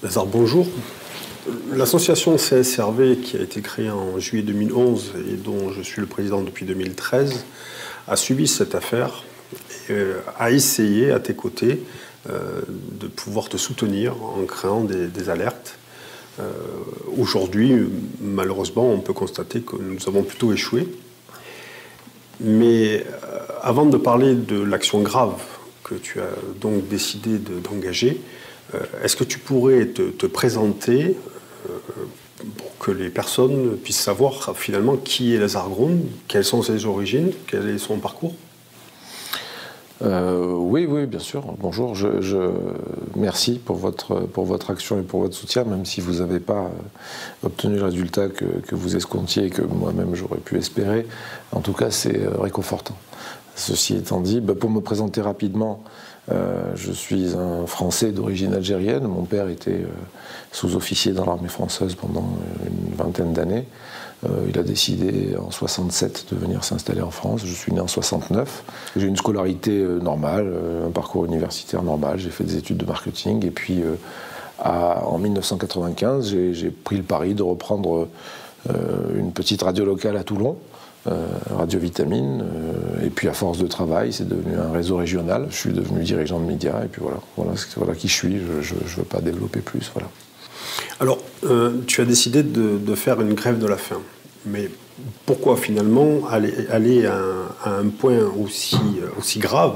Lazare, bonjour. L'association CSRV, qui a été créée en juillet 2011 et dont je suis le président depuis 2013, a suivi cette affaire et a essayé, à tes côtés, de pouvoir te soutenir en créant des alertes. Aujourd'hui, malheureusement, on peut constater que nous avons plutôt échoué. Mais avant de parler de l'action grave que tu as donc décidé d'engager, est-ce que tu pourrais te présenter pour que les personnes puissent savoir finalement qui est Lazare Groen, quelles sont ses origines, quel est son parcours? Oui, bien sûr. Bonjour. Merci pour votre action et pour votre soutien, même si vous n'avez pas obtenu le résultat que vous escomptiez et que moi-même j'aurais pu espérer. En tout cas, c'est réconfortant. Ceci étant dit, pour me présenter rapidement, je suis un Français d'origine algérienne. Mon père était sous-officier dans l'armée française pendant une vingtaine d'années. Il a décidé en 67 de venir s'installer en France. Je suis né en 69. J'ai une scolarité normale, un parcours universitaire normal. J'ai fait des études de marketing. Et puis, en 1995, j'ai pris le pari de reprendre une petite radio locale à Toulon, Radio Vitamine. Et puis, à force de travail, c'est devenu un réseau régional. Je suis devenu dirigeant de médias. Et puis voilà qui je suis. Je ne veux pas développer plus. Voilà. Alors, tu as décidé de faire une grève de la faim. Mais pourquoi finalement aller à un point aussi grave,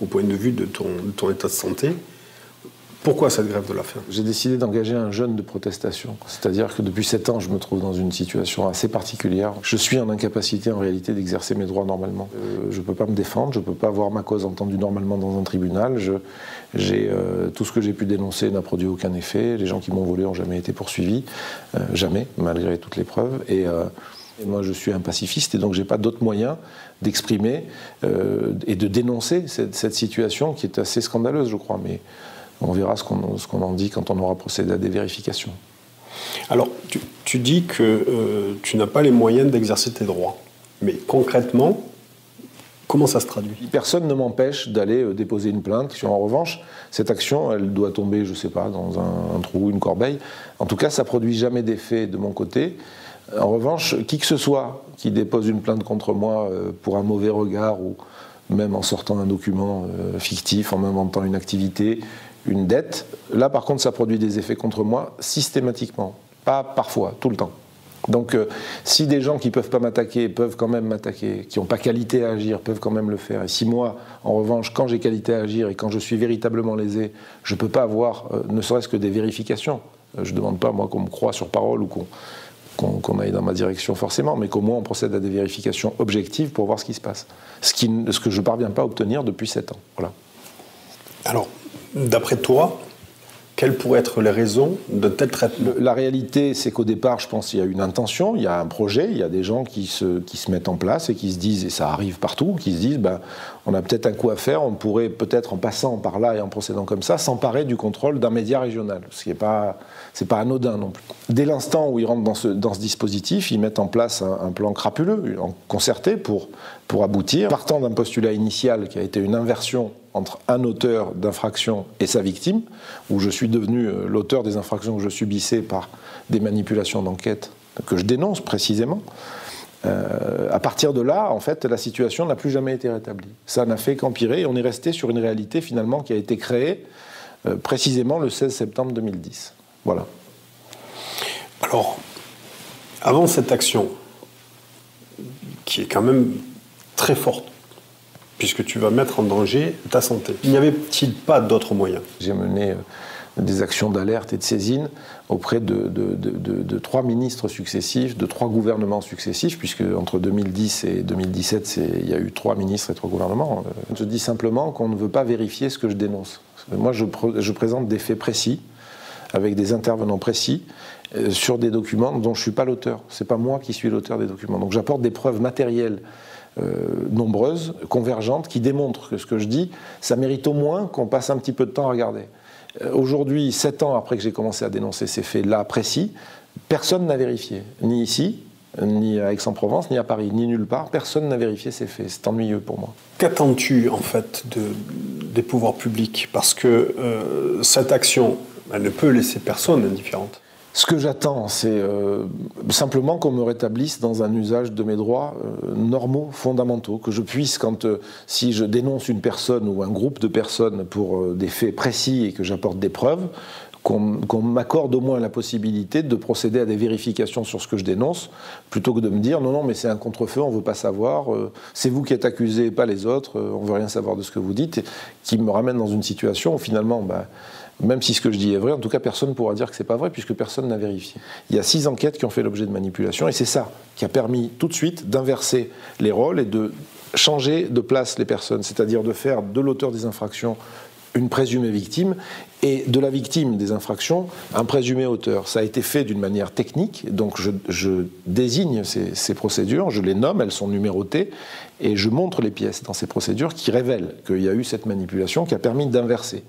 au point de vue de ton état de santé? Pourquoi cette grève de la faim? J'ai décidé d'engager un jeûne de protestation. C'est-à-dire que depuis 7 ans, je me trouve dans une situation assez particulière. Je suis en incapacité, en réalité, d'exercer mes droits normalement. Je ne peux pas me défendre, je ne peux pas avoir ma cause entendue normalement dans un tribunal. Tout ce que j'ai pu dénoncer n'a produit aucun effet. Les gens qui m'ont volé n'ont jamais été poursuivis. Jamais, malgré toutes les preuves. Et moi, je suis un pacifiste et donc je n'ai pas d'autre moyen d'exprimer et de dénoncer cette situation qui est assez scandaleuse, je crois. Mais on verra ce qu'on en dit quand on aura procédé à des vérifications. Alors, tu dis que tu n'as pas les moyens d'exercer tes droits. Mais concrètement, comment ça se traduit? Personne ne m'empêche d'aller déposer une plainte. En revanche, cette action, elle doit tomber, je ne sais pas, dans un trou, une corbeille. En tout cas, ça ne produit jamais d'effet de mon côté. En revanche, qui que ce soit qui dépose une plainte contre moi pour un mauvais regard ou même en sortant un document fictif, en inventant une activité, une dette, là par contre ça produit des effets contre moi systématiquement, pas parfois, tout le temps. Donc si des gens qui ne peuvent pas m'attaquer peuvent quand même m'attaquer, qui n'ont pas qualité à agir peuvent quand même le faire, et si moi en revanche quand j'ai qualité à agir et quand je suis véritablement lésé, je ne peux pas avoir ne serait-ce que des vérifications, je ne demande pas moi qu'on me croie sur parole ou qu'on aille dans ma direction forcément, mais qu'au moins on procède à des vérifications objectives pour voir ce qui se passe. Ce que je ne parviens pas à obtenir depuis 7 ans. Voilà. Alors, d'après toi, quelles pourraient être les raisons de tel traitement? La réalité, c'est qu'au départ, je pense qu'il y a une intention, il y a un projet, il y a des gens qui se mettent en place et qui se disent, et ça arrive partout, qui se disent, on a peut-être un coup à faire, on pourrait peut-être en passant par là et en procédant comme ça, s'emparer du contrôle d'un média régional. Ce qui n'est pas anodin non plus. Dès l'instant où ils rentrent dans ce dispositif, ils mettent en place un plan crapuleux, concerté pour aboutir, partant d'un postulat initial qui a été une inversion entre un auteur d'infraction et sa victime, où je suis devenu l'auteur des infractions que je subissais par des manipulations d'enquête que je dénonce précisément. À partir de là, en fait, la situation n'a plus jamais été rétablie. Ça n'a fait qu'empirer et on est resté sur une réalité finalement qui a été créée précisément le 16 septembre 2010. Voilà. Alors, avant cette action, qui est quand même très forte, puisque tu vas mettre en danger ta santé, n'y avait-il pas d'autres moyens? J'ai mené des actions d'alerte et de saisine auprès de 3 ministres successifs, de 3 gouvernements successifs, puisque entre 2010 et 2017, il y a eu 3 ministres et 3 gouvernements. Je dis simplement qu'on ne veut pas vérifier ce que je dénonce. Moi, je présente des faits précis, avec des intervenants précis, sur des documents dont je ne suis pas l'auteur. Ce n'est pas moi qui suis l'auteur des documents. Donc j'apporte des preuves matérielles nombreuses, convergentes, qui démontrent que ce que je dis, ça mérite au moins qu'on passe un petit peu de temps à regarder. Aujourd'hui, 7 ans après que j'ai commencé à dénoncer ces faits-là précis, personne n'a vérifié, ni ici, ni à Aix-en-Provence, ni à Paris, ni nulle part. Personne n'a vérifié ces faits. C'est ennuyeux pour moi. Qu'attends-tu en fait des pouvoirs publics? Parce que cette action, Elle ne peut laisser personne indifférente. Ce que j'attends, c'est simplement qu'on me rétablisse dans un usage de mes droits normaux, fondamentaux, que je puisse, si je dénonce une personne ou un groupe de personnes pour des faits précis et que j'apporte des preuves, qu'on m'accorde au moins la possibilité de procéder à des vérifications sur ce que je dénonce, plutôt que de me dire non, mais c'est un contre-feu, on ne veut pas savoir, c'est vous qui êtes accusé, pas les autres, on ne veut rien savoir de ce que vous dites, qui me ramène dans une situation où finalement, même si ce que je dis est vrai, en tout cas personne ne pourra dire que ce n'est pas vrai, puisque personne n'a vérifié. Il y a 6 enquêtes qui ont fait l'objet de manipulation, et c'est ça qui a permis tout de suite d'inverser les rôles et de changer de place les personnes, c'est-à-dire de faire de l'auteur des infractions une présumée victime, et de la victime des infractions un présumé auteur. Ça a été fait d'une manière technique, donc je désigne ces procédures, je les nomme, elles sont numérotées, et je montre les pièces dans ces procédures qui révèlent qu'il y a eu cette manipulation qui a permis d'inverser.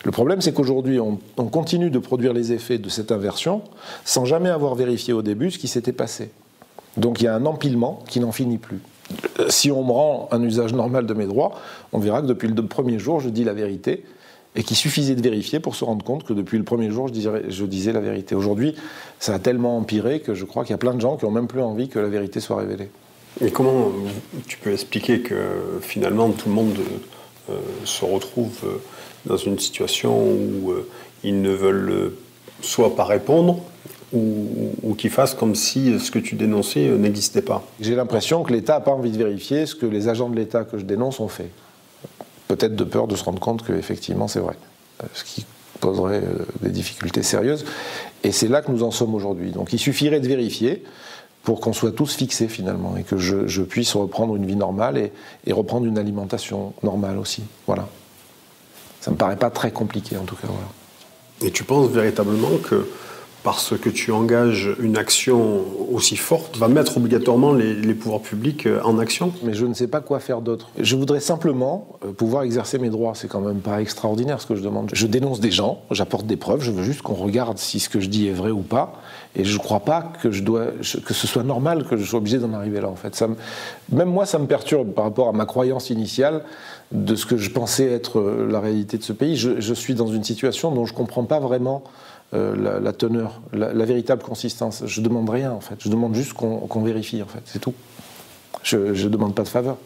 Le problème, c'est qu'aujourd'hui, on continue de produire les effets de cette inversion sans jamais avoir vérifié au début ce qui s'était passé. Donc il y a un empilement qui n'en finit plus. Si on me rend un usage normal de mes droits, on verra que depuis le premier jour, je dis la vérité, et qu'il suffisait de vérifier pour se rendre compte que depuis le premier jour, je disais la vérité. Aujourd'hui, ça a tellement empiré que je crois qu'il y a plein de gens qui n'ont même plus envie que la vérité soit révélée. Et comment tu peux expliquer que finalement tout le monde se retrouve dans une situation où ils ne veulent soit pas répondre, ou qu'ils fassent comme si ce que tu dénonçais n'existait pas? J'ai l'impression que l'État n'a pas envie de vérifier ce que les agents de l'État que je dénonce ont fait. Peut-être de peur de se rendre compte qu'effectivement c'est vrai, ce qui poserait des difficultés sérieuses. Et c'est là que nous en sommes aujourd'hui. Donc il suffirait de vérifier pour qu'on soit tous fixés finalement, et que je puisse reprendre une vie normale et reprendre une alimentation normale aussi. Voilà. Ça ne me paraît pas très compliqué en tout cas. Voilà. Et tu penses véritablement que parce que tu engages une action aussi forte, va mettre obligatoirement les pouvoirs publics en action? Mais je ne sais pas quoi faire d'autre. Je voudrais simplement pouvoir exercer mes droits. C'est quand même pas extraordinaire ce que je demande. Je dénonce des gens, j'apporte des preuves, je veux juste qu'on regarde si ce que je dis est vrai ou pas. Et je ne crois pas que ce soit normal que je sois obligé d'en arriver là, en fait. Même moi, ça me perturbe par rapport à ma croyance initiale de ce que je pensais être la réalité de ce pays. Je suis dans une situation dont je ne comprends pas vraiment la teneur, la véritable consistance. Je ne demande rien, en fait. Je demande juste qu'on vérifie, en fait. C'est tout. Je ne demande pas de faveur.